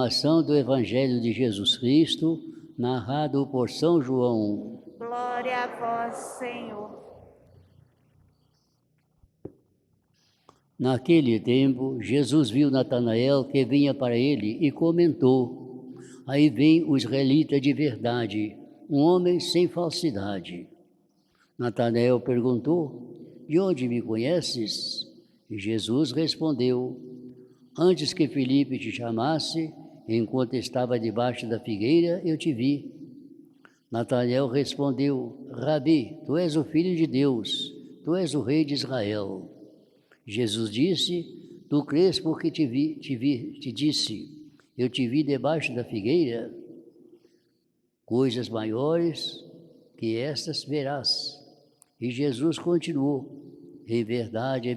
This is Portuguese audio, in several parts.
Ação do Evangelho de Jesus Cristo, narrado por São João. Glória a vós, Senhor. Naquele tempo, Jesus viu Natanael que vinha para ele e comentou: Aí vem o israelita de verdade, um homem sem falsidade. Natanael perguntou: De onde me conheces? E Jesus respondeu: Antes que Filipe te chamasse, enquanto estava debaixo da figueira, eu te vi. Natanael respondeu: Rabi, tu és o Filho de Deus, tu és o Rei de Israel. Jesus disse: Tu crês porque te disse, eu te vi debaixo da figueira, coisas maiores que estas verás. E Jesus continuou: em verdade,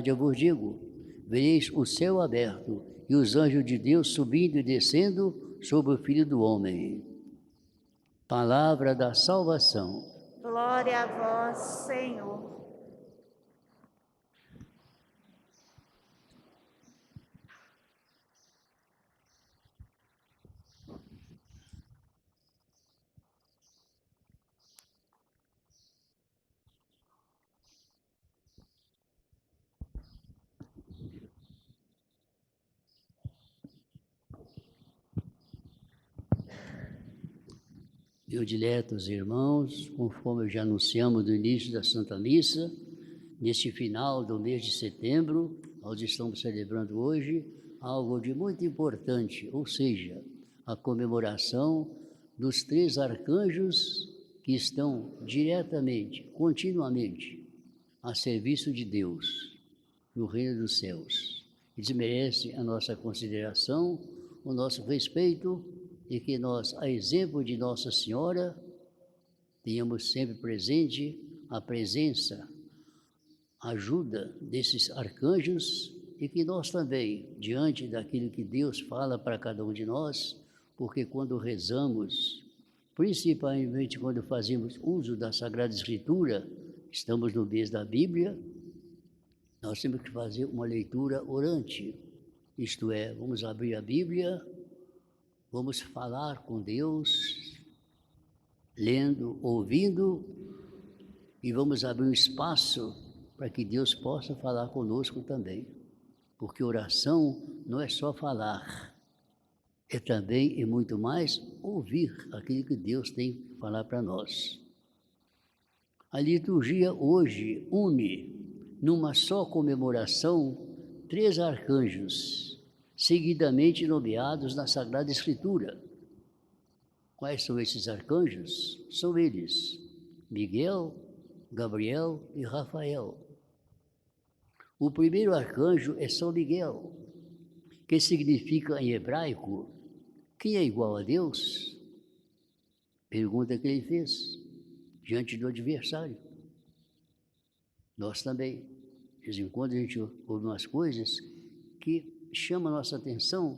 eu vos digo, vereis o céu aberto e os anjos de Deus subindo e descendo sobre o Filho do Homem. Palavra da salvação. Glória a vós, Senhor. Meus diletos irmãos, conforme já anunciamos no início da Santa Missa, neste final do mês de setembro, nós estamos celebrando hoje algo de muito importante, ou seja, a comemoração dos 3 arcanjos que estão diretamente, continuamente, a serviço de Deus, no reino dos céus. Eles merecem a nossa consideração, o nosso respeito, e que nós, a exemplo de Nossa Senhora, tenhamos sempre presente a presença, a ajuda desses arcanjos, e que nós também, diante daquilo que Deus fala para cada um de nós, porque quando rezamos, principalmente quando fazemos uso da Sagrada Escritura, estamos no mês da Bíblia, nós temos que fazer uma leitura orante, isto é, vamos abrir a Bíblia, vamos falar com Deus, lendo, ouvindo, e vamos abrir um espaço para que Deus possa falar conosco também. Porque oração não é só falar, é também e muito mais ouvir aquilo que Deus tem que falar para nós. A liturgia hoje une, numa só comemoração, 3 arcanjos, seguidamente nomeados na Sagrada Escritura. Quais são esses arcanjos? São eles: Miguel, Gabriel e Rafael. O primeiro arcanjo é São Miguel, que significa em hebraico, quem é igual a Deus? Pergunta que ele fez diante do adversário. Nós também, de vez em quando a gente ouve umas coisas que chamam a nossa atenção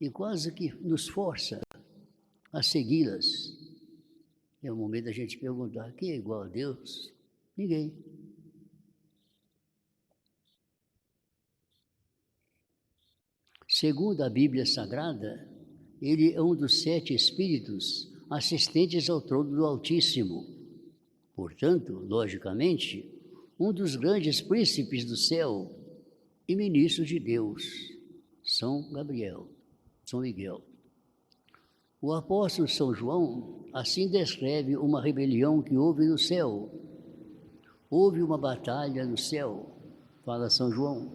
e quase que nos força a segui-las. É o momento da gente perguntar: quem é igual a Deus? Ninguém. Segundo a Bíblia Sagrada, ele é um dos 7 espíritos assistentes ao trono do Altíssimo. Portanto, logicamente, um dos grandes príncipes do céu e ministros de Deus, São Gabriel, São Miguel. O apóstolo São João assim descreve uma rebelião que houve no céu. Houve uma batalha no céu, fala São João.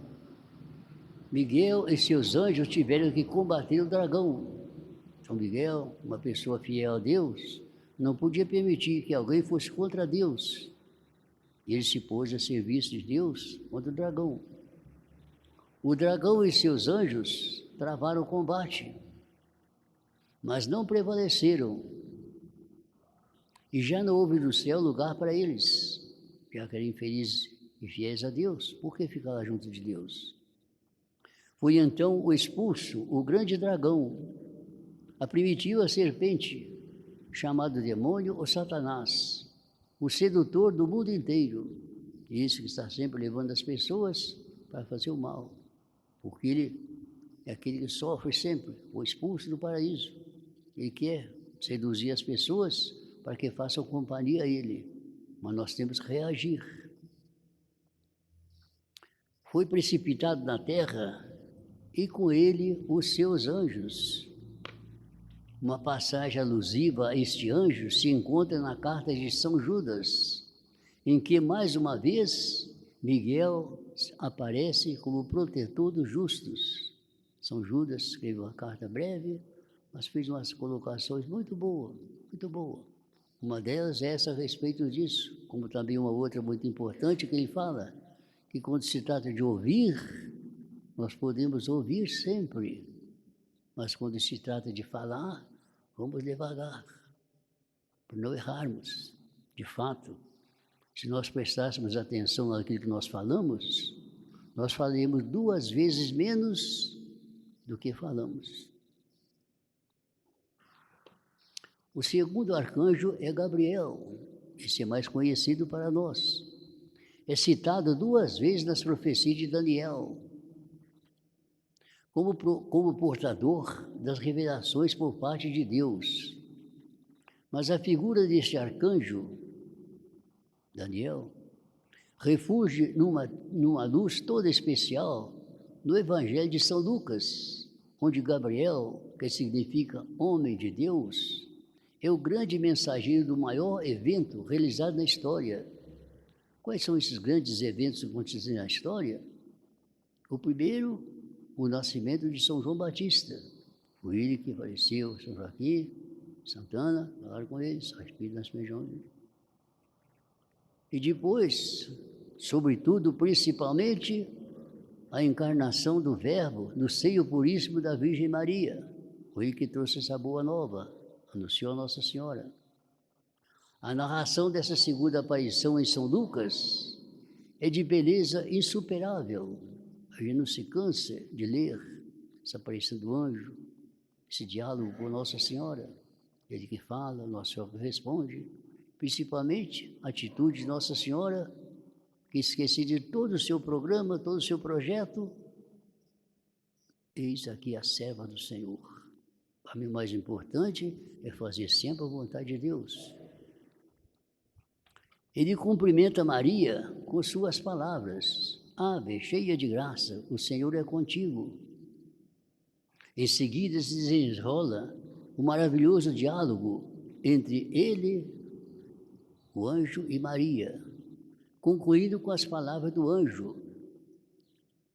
Miguel e seus anjos tiveram que combater o dragão. São Miguel, uma pessoa fiel a Deus, não podia permitir que alguém fosse contra Deus. Ele se pôs a serviço de Deus contra o dragão. O dragão e seus anjos travaram o combate, mas não prevaleceram. E já não houve no céu lugar para eles, já que eram infelizes e fiéis a Deus. Por que ficar lá junto de Deus? Foi então o expulso, o grande dragão, a primitiva serpente, chamado demônio ou Satanás, o sedutor do mundo inteiro. Isso que está sempre levando as pessoas para fazer o mal, porque ele é aquele que sofre sempre, foi expulso do paraíso. Ele quer seduzir as pessoas para que façam companhia a ele, mas nós temos que reagir. Foi precipitado na terra e com ele os seus anjos. Uma passagem alusiva a este anjo se encontra na carta de São Judas, em que, mais uma vez, Miguel aparece como protetor dos justos. São Judas escreveu uma carta breve, mas fez umas colocações muito boas, muito boas. Uma delas é essa a respeito disso, como também uma outra muito importante que ele fala, que quando se trata de ouvir, nós podemos ouvir sempre, mas quando se trata de falar, vamos devagar, para não errarmos. De fato, se nós prestássemos atenção naquilo que nós falamos, nós falaremos 2 vezes menos do que falamos. O segundo arcanjo é Gabriel, esse é mais conhecido para nós. É citado 2 vezes nas profecias de Daniel, como portador das revelações por parte de Deus. Mas a figura deste arcanjo, Daniel, refugia numa luz toda especial no Evangelho de São Lucas, onde Gabriel, que significa homem de Deus, é o grande mensageiro do maior evento realizado na história. Quais são esses grandes eventos que aconteceram na história? O primeiro, o nascimento de São João Batista. Foi ele que faleceu, São Joaquim, Santana, falaram com ele, São Espírito Nascimento de João. E depois, sobretudo, principalmente, a encarnação do Verbo no seio puríssimo da Virgem Maria. Foi ele que trouxe essa boa nova, anunciou a Nossa Senhora. A narração dessa segunda aparição em São Lucas é de beleza insuperável. A gente não se cansa de ler essa aparição do anjo, esse diálogo com Nossa Senhora. Ele que fala, Nossa Senhora que responde. Principalmente a atitude de Nossa Senhora, que esqueci de todo o seu programa, todo o seu projeto. Eis aqui a serva do Senhor. Para mim, o mais importante é fazer sempre a vontade de Deus. Ele cumprimenta Maria com suas palavras: Ave, cheia de graça, o Senhor é contigo. Em seguida se desenrola o maravilhoso diálogo entre ele, o anjo, e Maria, concluindo com as palavras do anjo: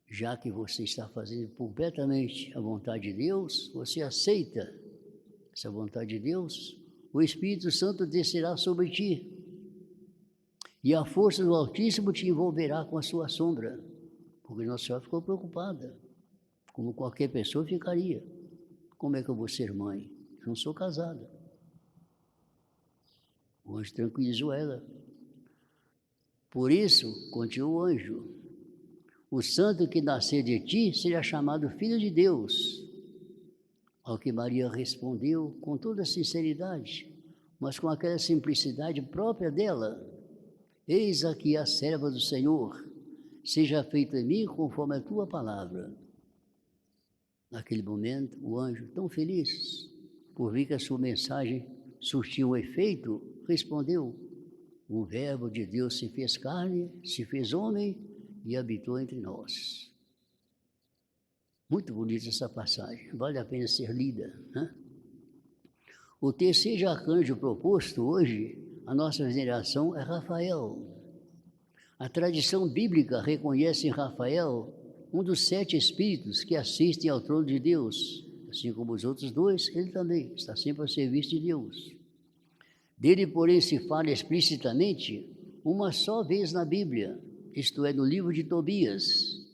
já que você está fazendo completamente a vontade de Deus, você aceita essa vontade de Deus, o Espírito Santo descerá sobre ti, e a força do Altíssimo te envolverá com a sua sombra. Porque Nossa Senhora ficou preocupada, como qualquer pessoa ficaria. Como é que eu vou ser mãe? Eu não sou casada. O anjo tranquilizou ela. Por isso, continuou o anjo, o santo que nascer de ti será chamado Filho de Deus. Ao que Maria respondeu com toda sinceridade, mas com aquela simplicidade própria dela: Eis aqui a serva do Senhor, seja feito em mim conforme a tua palavra. Naquele momento, o anjo, tão feliz por ver que a sua mensagem surtiu um efeito, respondeu: o Verbo de Deus se fez carne, se fez homem e habitou entre nós. Muito bonita essa passagem, vale a pena ser lida, né? O terceiro arcanjo proposto hoje, a nossa veneração, é Rafael. A tradição bíblica reconhece em Rafael um dos 7 espíritos que assistem ao trono de Deus. Assim como os outros 2, ele também está sempre a serviço de Deus. Dele, porém, se fala explicitamente uma só vez na Bíblia, isto é, no livro de Tobias,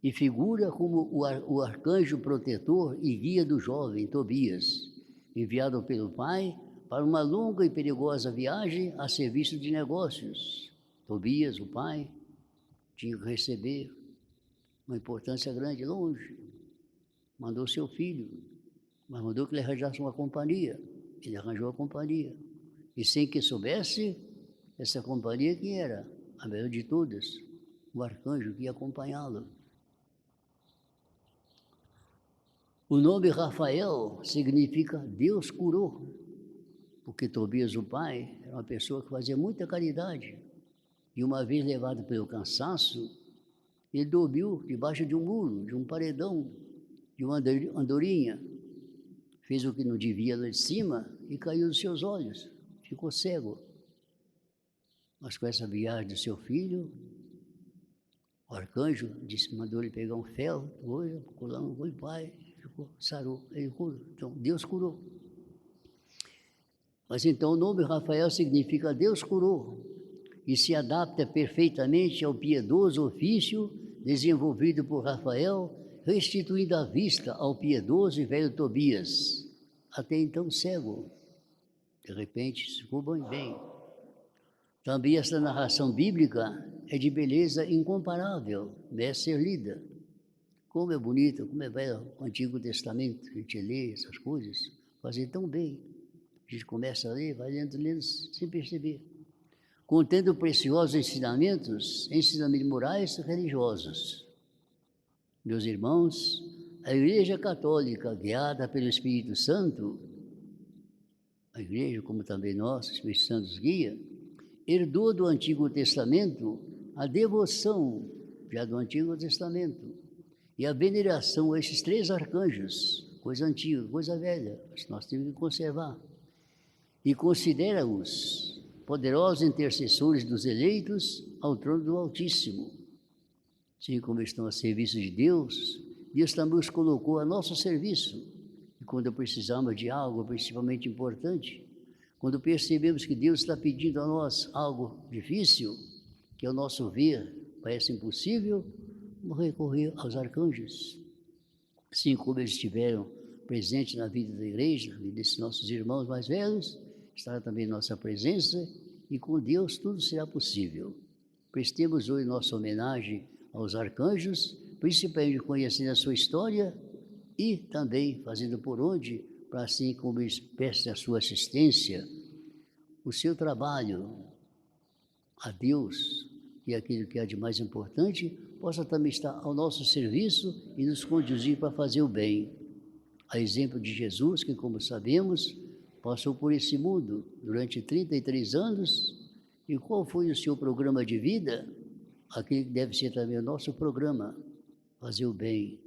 e figura como o arcanjo protetor e guia do jovem Tobias, enviado pelo pai para uma longa e perigosa viagem a serviço de negócios. Tobias, o pai, tinha que receber uma importância grande longe. Mandou seu filho, mas mandou que ele arranjasse uma companhia. Ele arranjou a companhia. E sem que soubesse, essa companhia quem era? A melhor de todas, o arcanjo que ia acompanhá-lo. O nome Rafael significa Deus curou, porque Tobias, o pai, era uma pessoa que fazia muita caridade. E uma vez levado pelo cansaço, ele dormiu debaixo de um muro, de um paredão, de uma andorinha. Fez o que não devia lá de cima e caiu dos seus olhos, ficou cego. Mas com essa viagem do seu filho, o arcanjo mandou ele pegar um ferro, foi pai, sarou, ele curou. Então Deus curou. Mas então o nome Rafael significa Deus curou e se adapta perfeitamente ao piedoso ofício desenvolvido por Rafael, restituindo a vista ao piedoso e velho Tobias, até então cego. De repente, se ficou bem. Também esta narração bíblica é de beleza incomparável, merece ser lida. Como é bonita, como é velho o Antigo Testamento, a gente lê essas coisas, fazem tão bem. A gente começa a ler, vai lendo, sem perceber. Contendo preciosos ensinamentos morais e religiosos. Meus irmãos, a Igreja Católica, guiada pelo Espírito Santo, a Igreja, como também nós, o Espírito Santo nos guia, herdou do Antigo Testamento a devoção, já do Antigo Testamento, e a veneração a esses 3 arcanjos, coisa antiga, coisa velha, mas nós temos que conservar, e considera-os poderosos intercessores dos eleitos ao trono do Altíssimo. Assim como estão a serviço de Deus, Deus também os colocou a nosso serviço. E quando precisamos de algo principalmente importante, quando percebemos que Deus está pedindo a nós algo difícil, que ao nosso ver parece impossível, vamos recorrer aos arcanjos. Assim como eles estiveram presentes na vida da igreja, e desses nossos irmãos mais velhos, estará também nossa presença, e com Deus tudo será possível. Prestemos hoje nossa homenagem aos arcanjos, principalmente conhecendo a sua história e também fazendo por onde, para assim como eles prestem a sua assistência, o seu trabalho a Deus e aquilo que é de mais importante, possa também estar ao nosso serviço e nos conduzir para fazer o bem. A exemplo de Jesus, que como sabemos, passou por esse mundo durante 33 anos, e qual foi o seu programa de vida? Aquele que deve ser também o nosso programa, fazer o bem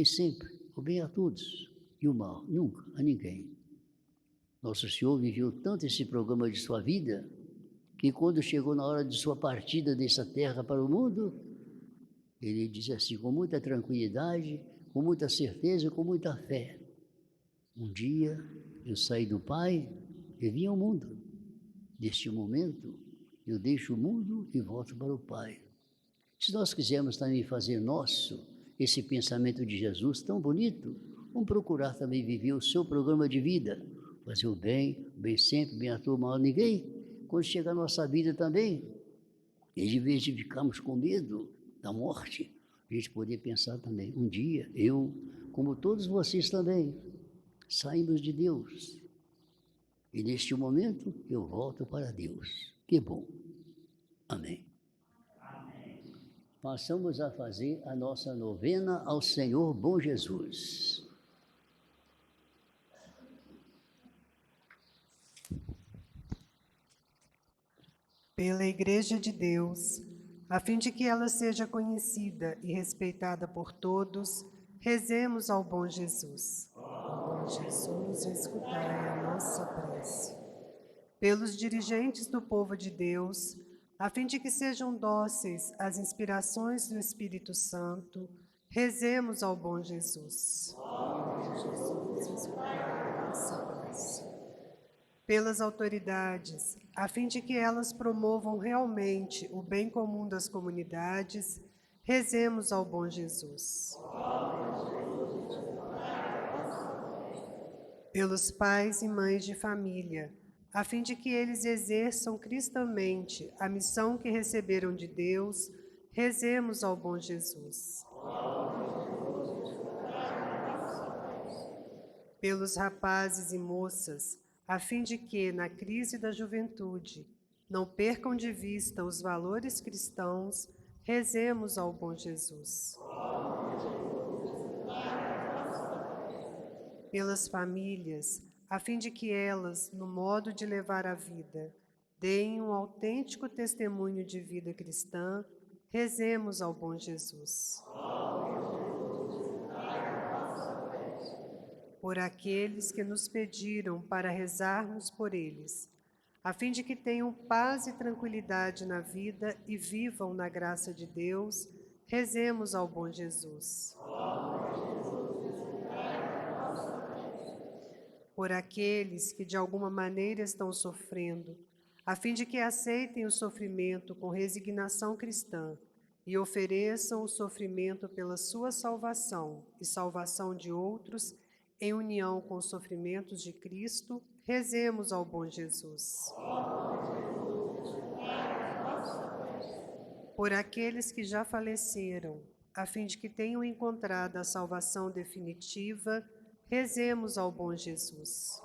sempre, o bem a todos, e o mal nunca a ninguém. Nosso Senhor viveu tanto esse programa de sua vida, que quando chegou na hora de sua partida dessa terra para o mundo, ele diz assim, com muita tranquilidade, com muita certeza, com muita fé: um dia eu saí do Pai e vim ao mundo. Neste momento, eu deixo o mundo e volto para o Pai. Se nós quisermos também fazer nosso esse pensamento de Jesus tão bonito, vamos procurar também viver o seu programa de vida, fazer o bem sempre, bem a todos, mal a ninguém. Quando chega a nossa vida também, e de vez de ficarmos com medo da morte, a gente poder pensar também, um dia eu, como todos vocês também, saímos de Deus. E neste momento eu volto para Deus. Que bom. Amém. Passamos a fazer a nossa novena ao Senhor Bom Jesus. Pela Igreja de Deus, a fim de que ela seja conhecida e respeitada por todos, rezemos ao Bom Jesus. Ó Bom Jesus, escutai a nossa prece. Pelos dirigentes do povo de Deus, a fim de que sejam dóceis às inspirações do Espírito Santo, rezemos ao Bom Jesus. Ó Bom Jesus, escutai a nossa prece. Pelas autoridades, a fim de que elas promovam realmente o bem comum das comunidades, rezemos ao Bom Jesus. Pelos pais e mães de família, a fim de que eles exerçam cristamente a missão que receberam de Deus, rezemos ao Bom Jesus. Pelos rapazes e moças, a fim de que, na crise da juventude, não percam de vista os valores cristãos, rezemos ao Bom Jesus. pelas famílias, a fim de que elas, no modo de levar a vida, deem um autêntico testemunho de vida cristã, rezemos ao bom Jesus. Por aqueles que nos pediram para rezarmos por eles, a fim de que tenham paz e tranquilidade na vida e vivam na graça de Deus, rezemos ao bom Jesus. Por aqueles que de alguma maneira estão sofrendo, a fim de que aceitem o sofrimento com resignação cristã e ofereçam o sofrimento pela sua salvação e salvação de outros, em união com os sofrimentos de Cristo, rezemos ao bom Jesus. Por aqueles que já faleceram, a fim de que tenham encontrado a salvação definitiva, rezemos ao bom Jesus.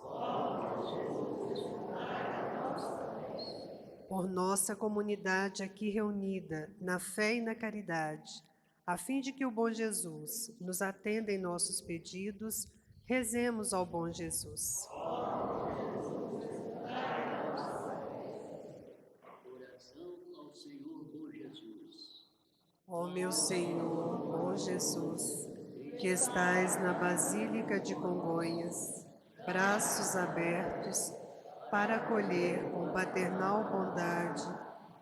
Por nossa comunidade aqui reunida, na fé e na caridade, a fim de que o bom Jesus nos atenda em nossos pedidos, rezemos ao bom Jesus. Oração ao Senhor bom Jesus. Ó meu Senhor, bom Jesus, que estais na Basílica de Congonhas, braços abertos, para acolher com paternal bondade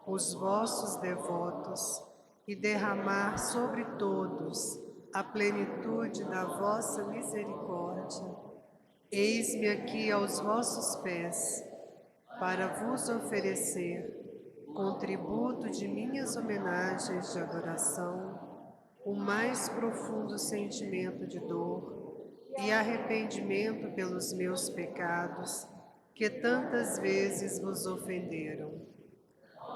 os vossos devotos e derramar sobre todos a plenitude da vossa misericórdia, eis-me aqui aos vossos pés, para vos oferecer, com tributo de minhas homenagens de adoração, o mais profundo sentimento de dor e arrependimento pelos meus pecados, que tantas vezes vos ofenderam.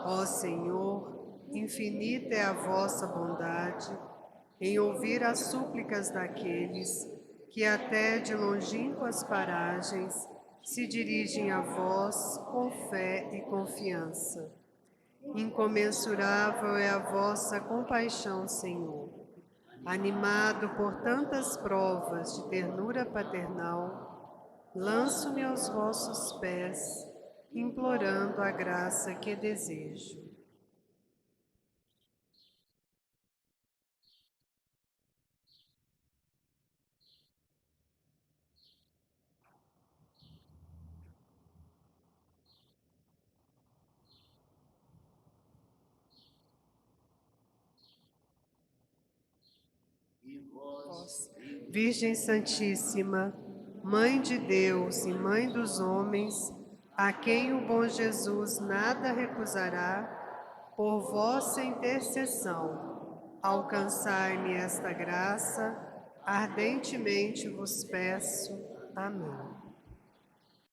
Ó Senhor, infinita é a vossa bondade em ouvir as súplicas daqueles que até de longínquas paragens se dirigem a vós com fé e confiança. Incomensurável é a vossa compaixão, Senhor. Animado por tantas provas de ternura paternal, lanço-me aos vossos pés, implorando a graça que desejo. E vós, Virgem Santíssima, Mãe de Deus e Mãe dos homens, a quem o bom Jesus nada recusará, por vossa intercessão, alcançai-me esta graça, ardentemente vos peço. Amém.